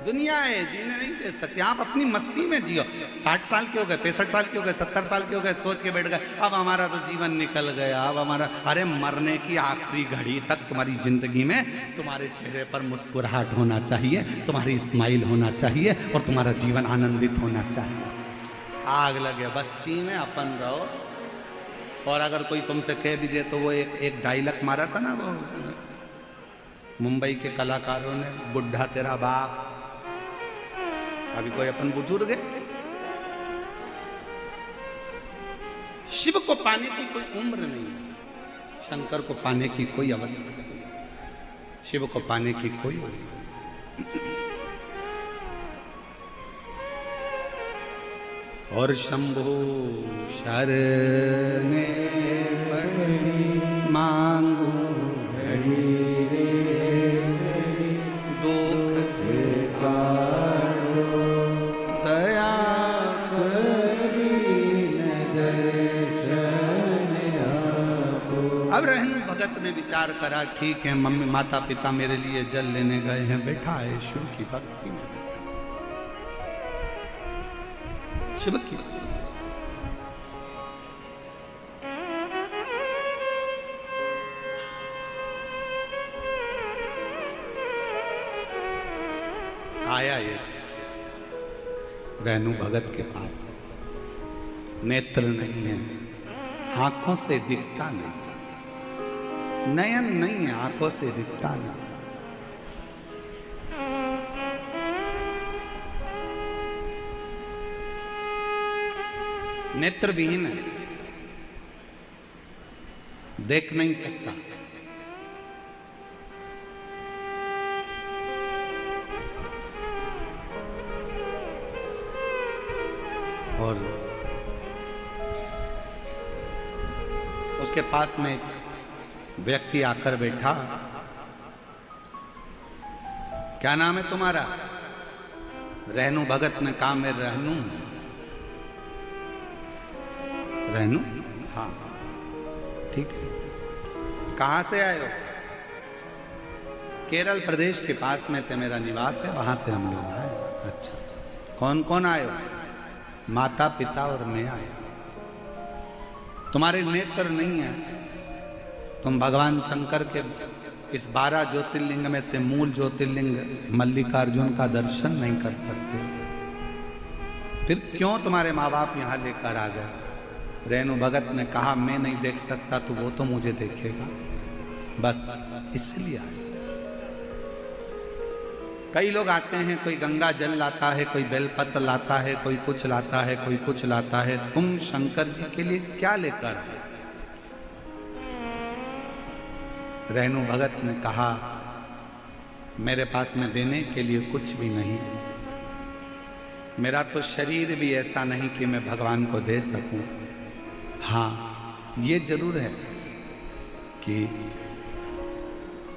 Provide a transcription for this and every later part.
दुनिया है, जीने नहीं दे सकते। आप अपनी मस्ती में जियो। 60 साल के हो गए, 65 साल के हो गए, 70 साल के हो गए, सोच के बैठ गए अब हमारा तो जीवन निकल गया, अब हमारा। अरे मरने की आखिरी घड़ी तक तुम्हारी जिंदगी में तुम्हारे चेहरे पर मुस्कुराहट होना चाहिए, तुम्हारी स्माइल होना चाहिए और तुम्हारा जीवन आनंदित होना चाहिए। आग लगे बस्ती में अपन रहो। और अगर कोई तुमसे कह भी दे तो वो एक डायलॉग मारा था ना, वो मुंबई के कलाकारों ने, बुढ़ा तेरा बाप। अभी कोई अपन बुजुर्ग है। शिव को पाने की कोई उम्र नहीं है, शंकर को पाने की कोई आवश्यकता नहीं, शिव को पाने की कोई उम्र नहीं। और शंभु शरणे पड़ी मांगू घड़ी रे दुख काढ़ो दया अब रहनु भगत ने विचार करा, ठीक है मम्मी माता पिता मेरे लिए जल लेने गए हैं, बैठा है शिव की भक्ति में, शिव की आया ये रहनु भगत के पास। नेत्र नहीं है, आंखों से दिखता नहीं, नयन नहीं है, आंखों से दिखता नहीं। नेत्रविहीन है, देख नहीं सकता। और उसके पास में एक व्यक्ति आकर बैठा। क्या नाम है तुम्हारा? रहनु भगत ने कहा मैं रहनु। रहनु? हाँ ठीक है। कहाँ से आए हो? केरल प्रदेश के पास में से मेरा निवास है, वहां से हम लोग आए। अच्छा, कौन कौन आए हो? माता पिता और मैं आए। तुम्हारे नेत्र नहीं है, तुम भगवान शंकर के इस 12 ज्योतिर्लिंग में से मूल ज्योतिर्लिंग मल्लिकार्जुन का दर्शन नहीं कर सकते, फिर क्यों तुम्हारे माँ बाप यहाँ लेकर आ गए? रेणु भगत ने कहा मैं नहीं देख सकता तो वो तो मुझे देखेगा, बस इसलिए आए। कई लोग आते हैं, कोई गंगा जल लाता है, कोई बेलपत्र लाता है, कोई कुछ लाता है, कोई कुछ लाता है। तुम शंकर जी के लिए क्या लेकर आए? रेणु भगत ने कहा मेरे पास में देने के लिए कुछ भी नहीं, मेरा तो शरीर भी ऐसा नहीं कि मैं भगवान को दे सकूं। हाँ ये जरूर है कि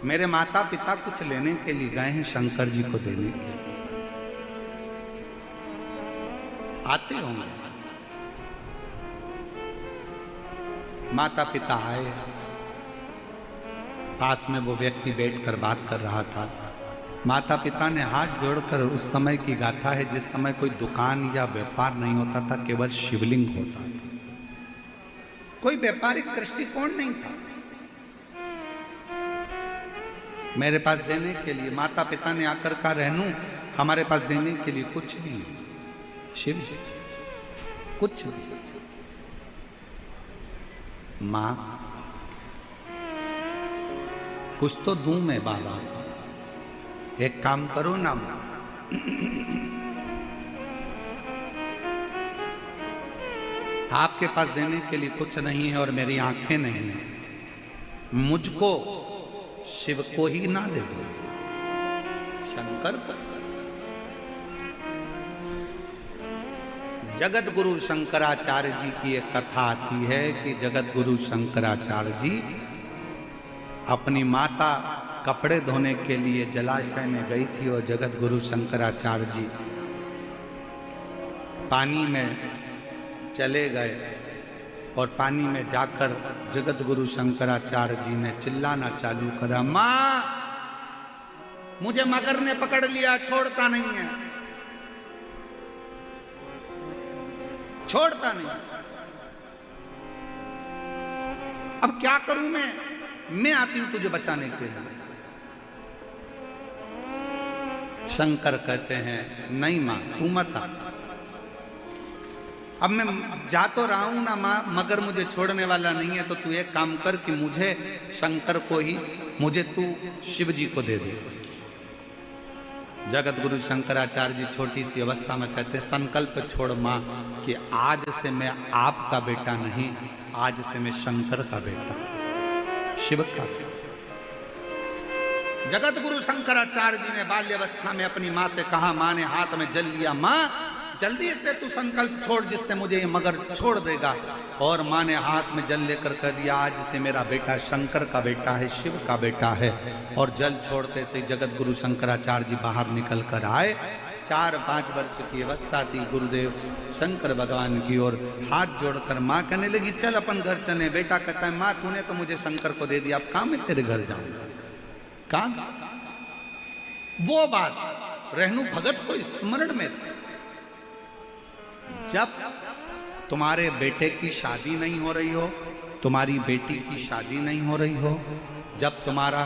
मेरे माता पिता कुछ लेने के लिए गए हैं शंकर जी को देने के लिए, आते होंगे। माता पिता आए, पास में वो व्यक्ति बैठकर बात कर रहा था। माता पिता ने हाथ जोड़कर, उस समय की गाथा है जिस समय कोई दुकान या व्यापार नहीं होता था, केवल शिवलिंग होता था, कोई व्यापारिक दृष्टिकोण नहीं था। मेरे पास देने के लिए माता पिता ने आकर कहा रहनु हमारे पास देने के लिए कुछ भी नहीं, शिव कुछ भी। मां कुछ तो दूं मैं बाबा, एक काम करो ना मां, आपके पास देने के लिए कुछ नहीं है और मेरी आंखें नहीं है, मुझको शिव को ही ना दे दो, शंकर पर। जगत गुरु शंकराचार्य जी की एक कथा आती है कि जगत गुरु शंकराचार्य जी अपनी माता कपड़े धोने के लिए जलाशय में गई थी और जगत गुरु शंकराचार्य जी पानी में चले गए और पानी में जाकर जगत गुरु शंकराचार्य जी ने चिल्लाना चालू करा, माँ मुझे मगर ने पकड़ लिया, छोड़ता नहीं है, छोड़ता नहीं। अब क्या करूं मैं आती हूं तुझे बचाने के लिए। शंकर कहते हैं नहीं मां तू मत आ। अब मैं जा तो रहा हूं ना मां, मगर मुझे छोड़ने वाला नहीं है, तो तू एक काम कर कि मुझे शंकर को ही, मुझे तू शिव जी को दे दे। जगत गुरु शंकराचार्य जी छोटी सी अवस्था में कहते संकल्प छोड़ मां कि आज से मैं आपका बेटा नहीं, आज से मैं शंकर का बेटा, शिव का बेटा। जगत गुरु शंकराचार्य जी ने बाल्यावस्था में अपनी मां से कहा, मां ने हाथ में जल लिया, मां जल्दी से तू संकल्प छोड़ जिससे मुझे ये मगर छोड़ देगा। और मां ने हाथ में जल लेकर कह दिया, आज से मेरा बेटा शंकर का बेटा है, शिव का बेटा है। और जल छोड़ते से जगत गुरु शंकराचार्य जी बाहर निकल कर आए। 4-5 वर्ष की अवस्था थी। गुरुदेव शंकर भगवान की ओर हाथ जोड़कर मां कहने लगी, चल अपन घर चले। बेटा कहता है, मां तूने तो मुझे शंकर को दे दिया, अब कहां मैं तेरे घर जाऊंगा। कहां वो बात रहनु भगत को स्मरण में थी। जब तुम्हारे बेटे की शादी नहीं हो रही हो, तुम्हारी बेटी की शादी नहीं हो रही हो, जब तुम्हारा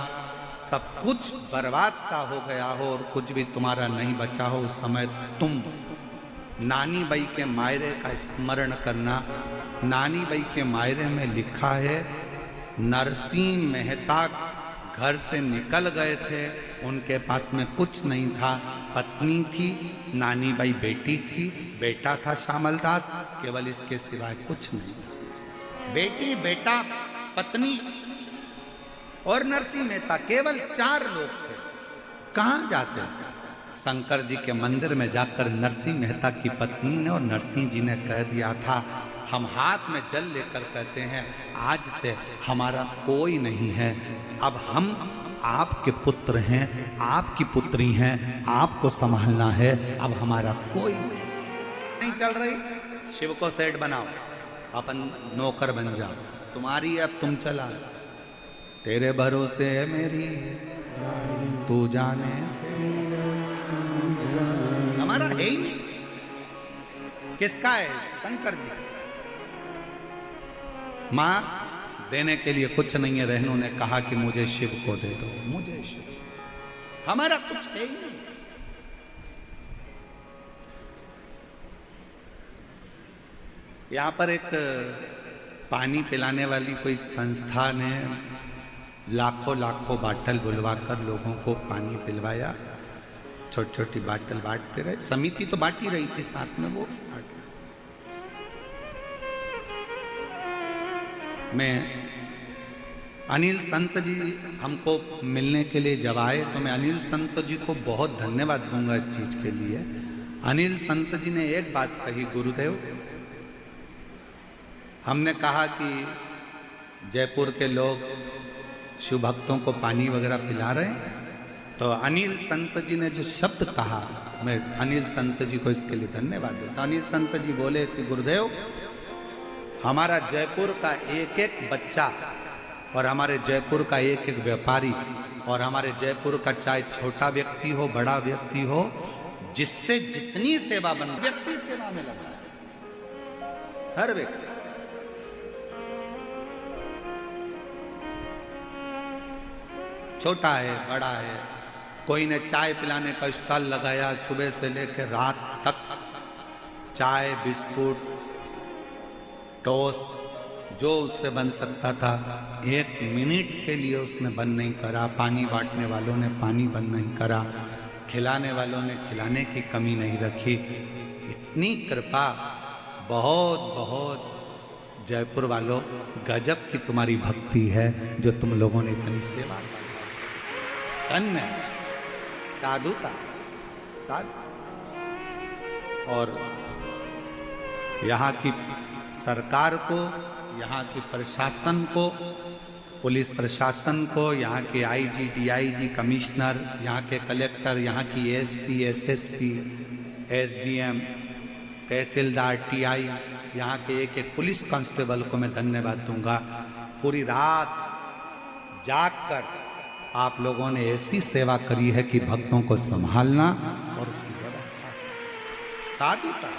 सब कुछ बर्बाद सा हो गया हो और कुछ भी तुम्हारा नहीं बचा हो, उस समय तुम नानी बाई के मायरे का स्मरण करना। नानी बाई के मायरे में लिखा है, नरसिंह मेहता घर से निकल गए थे, उनके पास में कुछ नहीं था। पत्नी थी, नानी बाई बेटी थी, बेटा था श्यामल दास, केवल इसके सिवाय कुछ नहीं था। बेटी, बेटा, पत्नी और नरसिंह मेहता, केवल 4 लोग थे। कहां जाते? शंकर जी के मंदिर में जाकर नरसिंह मेहता की पत्नी ने और नरसिंह जी ने कह दिया था, हम हाथ में जल लेकर कहते हैं, आज से हमारा कोई नहीं है, अब हम आपके पुत्र हैं, आपकी पुत्री हैं, आपको संभालना है, अब हमारा कोई नहीं चल रही। शिव को सेठ बनाओ, अपन नौकर बन जाओ, तुम्हारी अब तुम चला, तेरे भरोसे है मेरी तू जाने, हमारा है ही नहीं। किसका है? शंकर जी। मां देने के लिए कुछ नहीं है। रहनु ने कहा कि मुझे शिव को दे दो, मुझे शिव, हमारा कुछ है ही नहीं। यहां पर एक पानी पिलाने वाली कोई संस्था ने लाखों लाखों बाटल बुलवाकर लोगों को पानी पिलवाया। छोटी छोटी बाटल बांटते रहे, समिति तो बांट ही रही थी, साथ में वो बांट। मैं अनिल संत जी हमको मिलने के लिए जब आए तो मैं अनिल संत जी को बहुत धन्यवाद दूंगा इस चीज के लिए। अनिल संत जी ने एक बात कही, गुरुदेव हमने कहा कि जयपुर के लोग शिव भक्तों को पानी वगैरह पिला रहे हैं, तो अनिल संत जी ने जो शब्द कहा, मैं अनिल संत जी को इसके लिए धन्यवाद देता। अनिल संत जी बोले कि गुरुदेव हमारा जयपुर का एक एक बच्चा और हमारे जयपुर का एक एक व्यापारी और हमारे जयपुर का चाहे छोटा व्यक्ति हो बड़ा व्यक्ति हो, जिससे जितनी सेवा बन, व्यक्ति सेवा में लगा है, हर व्यक्ति। छोटा है बड़ा है, कोई ने चाय पिलाने का स्टॉल लगाया, सुबह से लेकर रात तक चाय बिस्कुट टोस्ट जो उससे बन सकता था, 1 मिनट के लिए उसने बंद नहीं करा। पानी बांटने वालों ने पानी बंद नहीं करा, खिलाने वालों ने खिलाने की कमी नहीं रखी। इतनी कृपा, बहुत बहुत जयपुर वालों, गजब की तुम्हारी भक्ति है जो तुम लोगों ने इतनी सेवा की। धन्य साधुता, साधु। और यहाँ की सरकार को, यहाँ की प्रशासन को, पुलिस प्रशासन को, यहाँ के आईजी, डीआईजी, कमिश्नर, यहाँ के कलेक्टर, यहाँ की एसपी, एसएसपी, एसडीएम, तहसीलदार, टीआई, यहाँ के एक एक पुलिस कांस्टेबल को मैं धन्यवाद दूंगा। पूरी रात जाग कर आप लोगों ने ऐसी सेवा करी है कि भक्तों को संभालना और उसकी व्यवस्था साधुता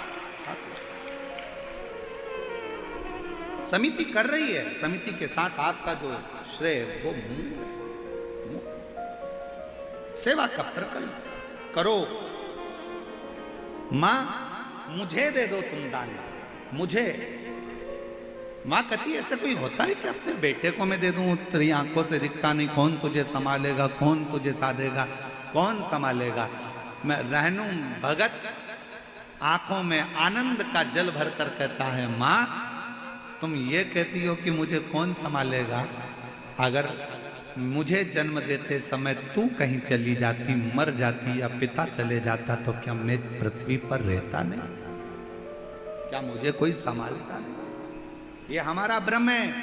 समिति कर रही है। समिति के साथ आपका जो श्रेय वो सेवा का प्रकल्प करो। मां मुझे दे दो तुम दान, मुझे। मां कहती ऐसे कोई होता है कि अपने बेटे को मैं दे दूं, तेरी आंखों से दिखता नहीं, कौन तुझे संभालेगा, कौन तुझे साधेगा, कौन संभालेगा। मैं रहनू भगत आंखों में आनंद का जल भर कर कहता है, मां तुम ये कहती हो कि मुझे कौन संभालेगा, अगर मुझे जन्म देते समय तू कहीं चली जाती, मर जाती या पिता चले जाता तो क्या मैं पृथ्वी पर रहता नहीं, क्या मुझे कोई संभालता नहीं। ये हमारा ब्रह्म है,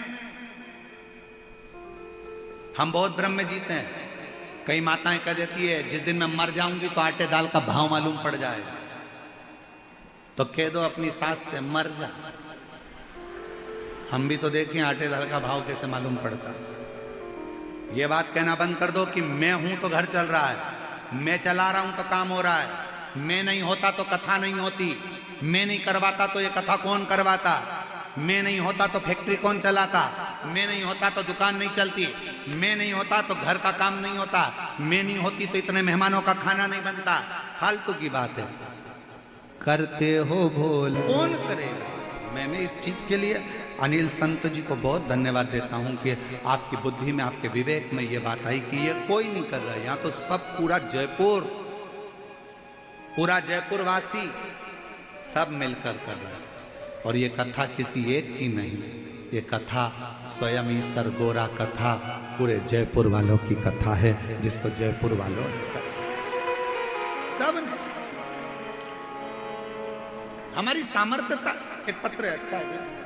हम बहुत ब्रह्म में जीते हैं। कई माताएं कह देती है जिस दिन मैं मर जाऊंगी तो आटे दाल का भाव मालूम पड़ जाएगा, तो कह दो अपनी सास से मर जा। हम भी तो देखें आटे दाल का भाव कैसे मालूम पड़ता। ये बात कहना बंद कर दो कि मैं हूं तो घर चल रहा है, मैं चला रहा हूं तो काम हो रहा है, मैं नहीं होता तो कथा नहीं होती, मैं नहीं करवाता तो ये कथा कौन करवाता, मैं नहीं होता तो फैक्ट्री कौन चलाता, मैं नहीं होता तो दुकान नहीं चलती, मैं नहीं होता तो घर का काम नहीं होता, मैं नहीं होती तो इतने मेहमानों का खाना नहीं बनता। फालतू की बात है, करते हो भूल कौन करेगा। मैं इस चीज के लिए अनिल संत जी को बहुत धन्यवाद देता हूं कि आपकी बुद्धि में, आपके विवेक में ये बात आई कि ये कोई नहीं कर रहा है, यहां तो सब पूरा जयपुर वासी सब मिलकर कर रहा है। और ये कथा किसी एक की नहीं, ये कथा स्वयं ही सरगोरा कथा पूरे जयपुर वालों की कथा है, जिसको जयपुर वालों सब ने हमारी सामर्थ्यता। एक पत्र है, अच्छा है।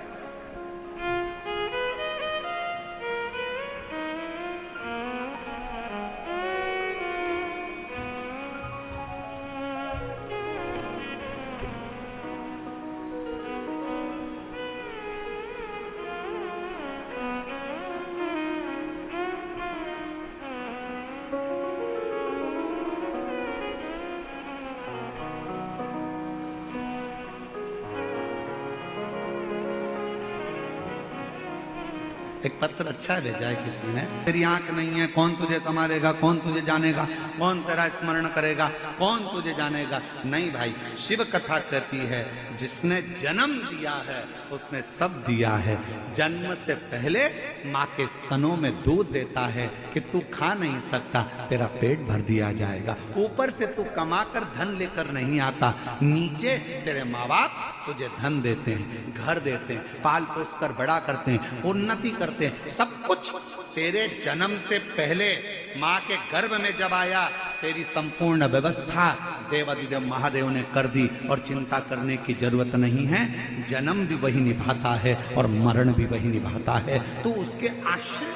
एक पत्र अच्छा भेजा है किसी ने। तेरी आंख नहीं है, कौन तुझे संभालेगा, कौन तुझे जानेगा, कौन तेरा स्मरण करेगा, कौन तुझे जानेगा। नहीं भाई, शिव कथा कहती है जिसने जन्म दिया है उसने सब दिया है। जन्म से पहले माँ के स्तनों में दूध देता है कि तू खा नहीं सकता, तेरा पेट भर दिया जाएगा। ऊपर से तू कमाकर धन लेकर नहीं आता, नीचे तेरे माँ बाप तुझे धन देते हैं, घर देते हैं, पाल पोस कर बड़ा करते हैं, उन्नति करते हैं। सब कुछ तेरे जन्म से पहले माँ के गर्भ में जब आया, तेरी संपूर्ण व्यवस्था देवाधिदेव महादेव ने कर दी और चिंता करने की जरूरत नहीं है। जन्म भी वही निभाता है और मरण भी वही निभाता है। तू उसके आश्रित,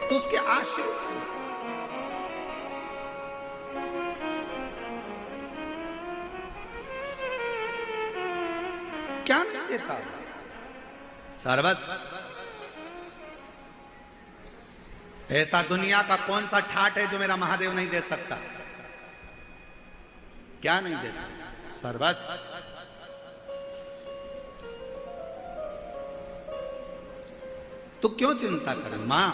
तू उसके आश्रित। क्या नहीं देता सर्वस्व। ऐसा दुनिया का कौन सा ठाट है जो मेरा महादेव नहीं दे सकता? क्या नहीं देता? सर्वस्व। तो क्यों चिंता करे? मां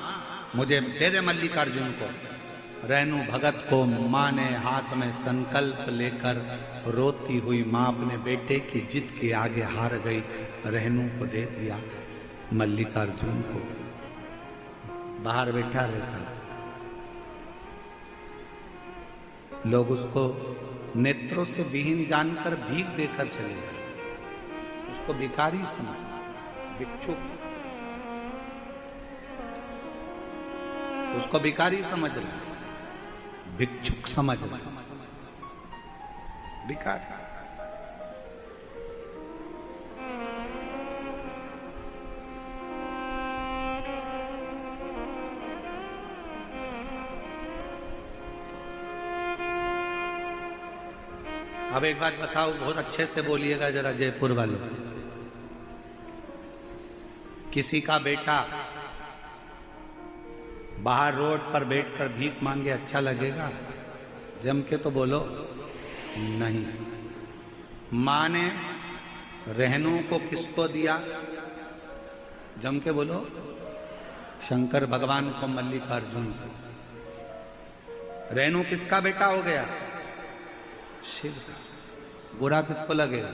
मुझे दे दे मल्लिकार्जुन को। रेणु भगत को मां ने हाथ में संकल्प लेकर रोती हुई मां अपने बेटे की जिद के आगे हार गई। रेणु को दे दिया, मल्लिकार्जुन को। बाहर बैठा रहता, लोग उसको नेत्रों से विहीन जानकर भीख देकर चले गए। उसको भिखारी समझते, भिक्षुक, उसको भिखारी समझ रहे, भिक्षुक समझ रहे, भिखारी। अब एक बात बताओ, बहुत अच्छे से बोलिएगा जरा जयपुर वालों। किसी का बेटा बाहर रोड पर बैठकर भीख मांगे अच्छा लगेगा? जम के तो बोलो नहीं। माँ ने रेणु को किसको दिया? जम के बोलो शंकर भगवान को, मल्लिकार्जुन को। रेणु किसका बेटा हो गया? शिव का। बुरा किसको लगेगा?